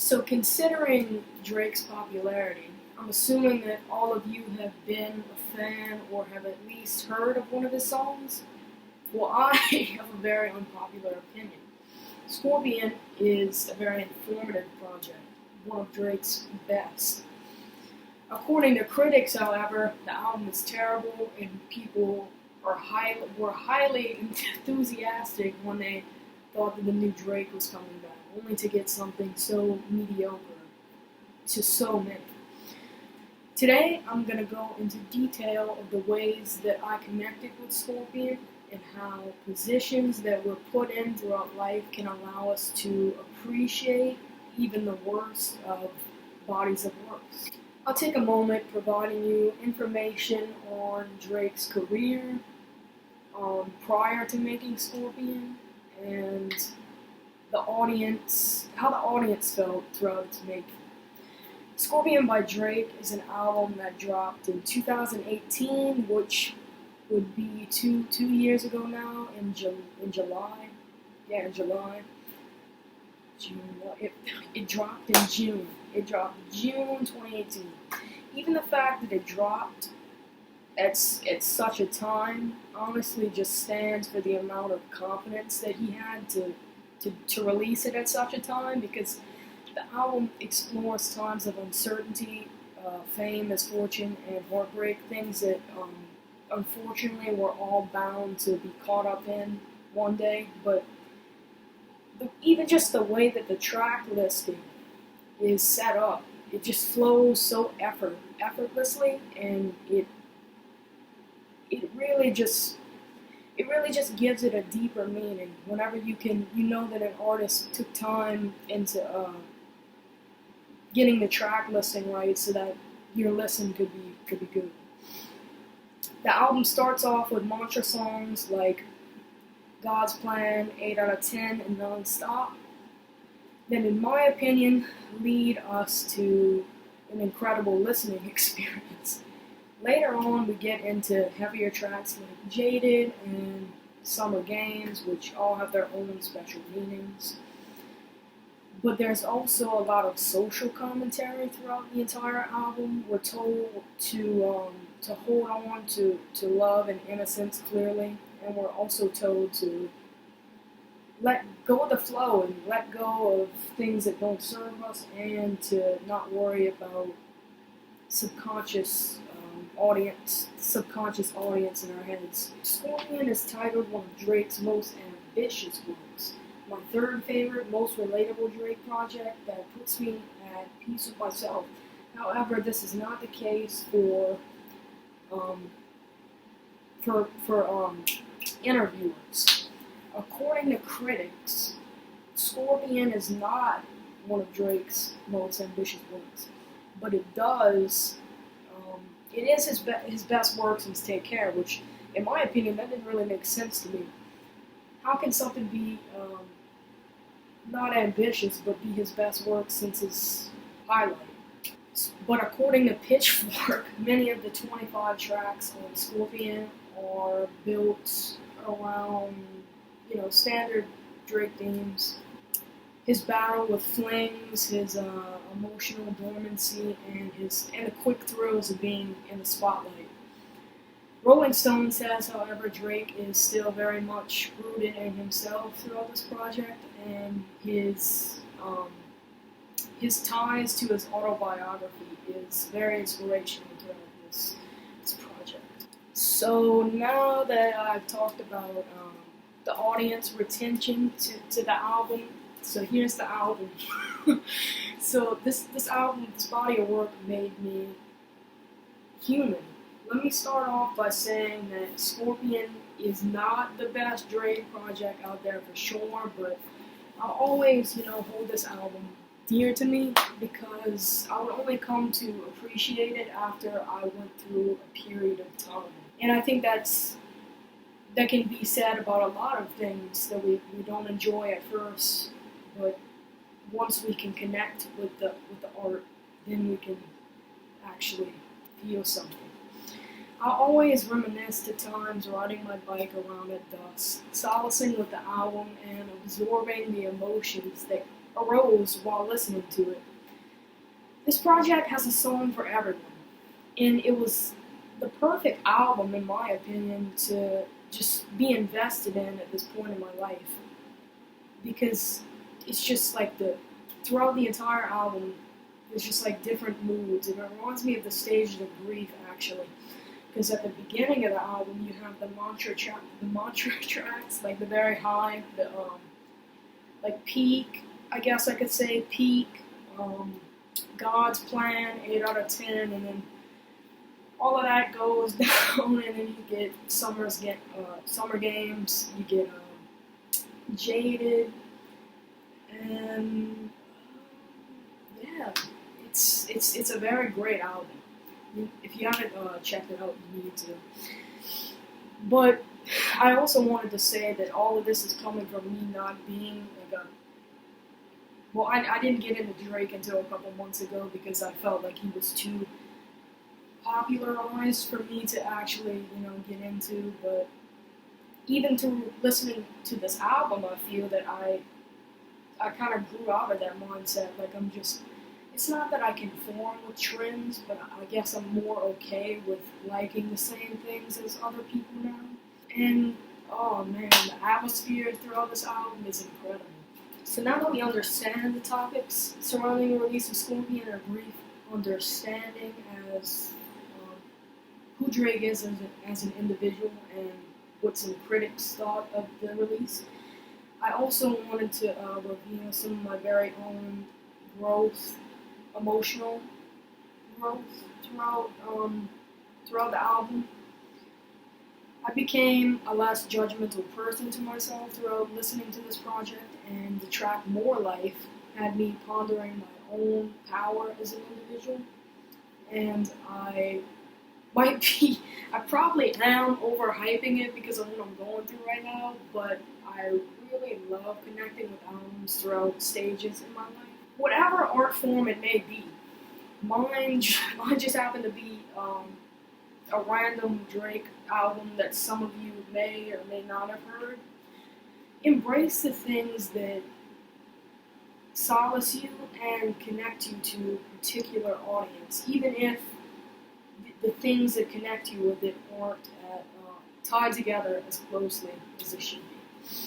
So considering Drake's popularity, I'm assuming that all of you have been a fan or have at least heard of one of his songs. Well, I have a very unpopular opinion. Scorpion is a very informative project, one of Drake's best. According to critics, however, the album is terrible and people were highly enthusiastic when they thought that the new Drake was coming back, only to get something so mediocre to so many. Today, I'm going to go into detail of the ways that I connected with Scorpion and how positions that we're put in throughout life can allow us to appreciate even the worst of bodies of works. I'll take a moment providing you information on Drake's career prior to making Scorpion and how the audience felt throughout its making. Scorpion by Drake is an album that dropped in 2018, which would be two years ago now in July. Yeah, in July. June. It dropped in June. It dropped June 2018. Even the fact that it dropped at such a time honestly just stands for the amount of confidence that he had to release it at such a time, because the album explores times of uncertainty, fame, misfortune, and heartbreak, things that unfortunately we're all bound to be caught up in one day. But even just the way that the track listing is set up, it just flows so effortlessly, and it really just gives it a deeper meaning. Whenever you know that an artist took time into getting the track listing right so that your listen could be good. The album starts off with mantra songs like God's Plan, 8 out of 10, and Non-Stop. Then, in my opinion, lead us to an incredible listening experience. Later on, we get into heavier tracks like Jaded and Summer Games, which all have their own special meanings. But there's also a lot of social commentary throughout the entire album. We're told to hold on to love and innocence clearly, and we're also told to let go of the flow and let go of things that don't serve us, and to not worry about subconscious audience in our heads. Scorpion is titled one of Drake's most ambitious works. My third favorite, most relatable Drake project that puts me at peace with myself. However, this is not the case for interviewers. According to critics, Scorpion is not one of Drake's most ambitious works, but it is his best work since Take Care, which, in my opinion, that didn't really make sense to me. How can something be not ambitious but be his best work since his highlight? But according to Pitchfork, many of the 25 tracks on Scorpion are built around, standard Drake themes. His battle with flings, his emotional dormancy, and the quick thrills of being in the spotlight. Rolling Stone says, however, Drake is still very much rooted in himself throughout this project, and his ties to his autobiography is very inspirational throughout this project. So now that I've talked about the audience retention to the album, so here's the album. So this album, this body of work made me human. Let me start off by saying that Scorpion is not the best Drake project out there for sure, but I'll always, hold this album dear to me, because I would only come to appreciate it after I went through a period of time. And I think that can be said about a lot of things that we don't enjoy at first, but once we can connect with the art, then we can actually feel something. I always reminisce to times riding my bike around at dusk, solacing with the album and absorbing the emotions that arose while listening to it. This project has a song for everyone, and it was the perfect album, in my opinion, to just be invested in at this point in my life. Because it's just like throughout the entire album, there's just like different moods, and it reminds me of the stages of grief, actually. Because at the beginning of the album, you have the mantra tracks, like the very high, the like peak, I guess I could say peak, God's plan, 8 out of 10, and then all of that goes down, and then you get summer games, you get jaded, and yeah, it's a very great album. If you haven't checked it out, you need to. But I also wanted to say that all of this is coming from me not being like a. Well, I didn't get into Drake until a couple months ago because I felt like he was too popularized for me to actually, get into. But even through listening to this album, I feel that I kind of grew out of that mindset. Like it's not that I conform with trends, but I guess I'm more okay with liking the same things as other people now. And oh man, the atmosphere throughout this album is incredible. So now that we understand the topics surrounding the release of Scorpion and a brief understanding as who Drake is as an individual and what some critics thought of the release, I also wanted to reveal some of my very own emotional growth throughout the album. I became a less judgmental person to myself throughout listening to this project, and the track More Life had me pondering my own power as an individual. And I probably am overhyping it because of what I'm going through right now, but I really love connecting with albums throughout stages in my life. Whatever art form it may be, mine just happened to be a random Drake album that some of you may or may not have heard. Embrace the things that solace you and connect you to a particular audience, even if the things that connect you with it aren't tied together as closely as they should be.